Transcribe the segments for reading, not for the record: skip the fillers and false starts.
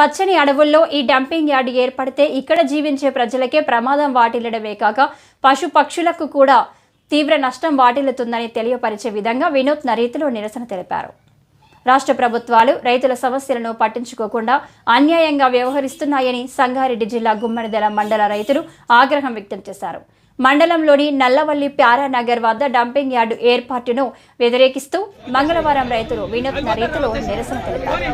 పచ్చని అడవుల్లో ఈ డంపింగ్ యార్డ్ ఏర్పడితే ఇక్కడ జీవించే ప్రజలకే ప్రమాదం వాటిల్లడమే కాక పశు పక్షులకు కూడా తీవ్ర నష్టం వాటిల్లుతుందని తెలియపరిచే విధంగా వినూత్న రీతిలో నిరసన తెలిపారు. రాష్ట్ర ప్రభుత్వాలు రైతుల సమస్యలను పట్టించుకోకుండా అన్యాయంగా వ్యవహరిస్తున్నాయని సంగారెడ్డి జిల్లా గుమ్మడిదల మండల రైతులు ఆగ్రహం వ్యక్తం చేశారు. మండలంలోని నల్లవల్లి ప్యారానగర్ వద్ద డంపింగ్ యార్డు ఏర్పాటును వ్యతిరేకిస్తూ మంగళవారం రైతులు వినూత్న రీతిలో నిరసన తెలిపారు.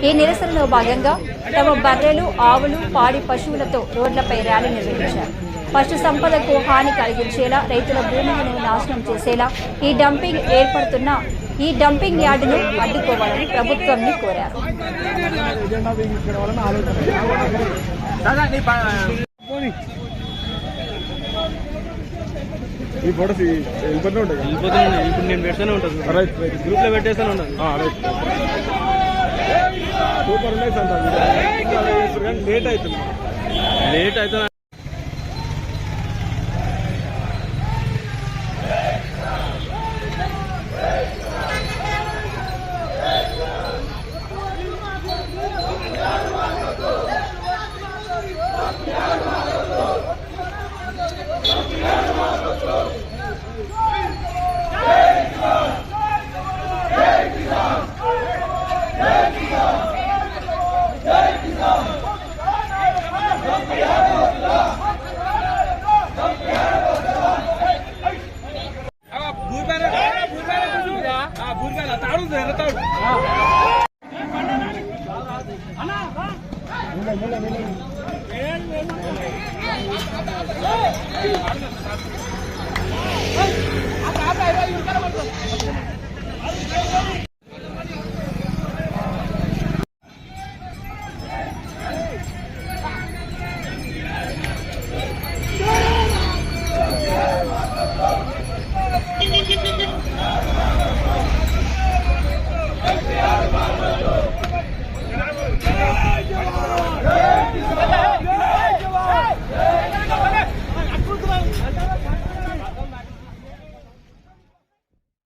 ఈ నిరసనలో భాగంగా తమ బర్రెలు, ఆవులు, పాడి పశువులతో రోడ్లపై ర్యాలీ నిర్వహించారు. పశు సంపదకు హాని కలిగించేలా, రైతుల భూములను నాశనం చేసేలా ఈ డంపింగ్ యార్డును అడ్డుకోవాలని ప్రభుత్వాన్ని కోరారు. ఈ ఫోటోస్ వెళ్ళిపోతూనే ఉంటాయి. ఇప్పుడు నేను పెడతానే ఉంటాను, గ్రూప్ లో పెట్టేస్తానే ఉంటాను. సూపర్ ఉన్నాయి సార్. లేట్ అవుతుంది.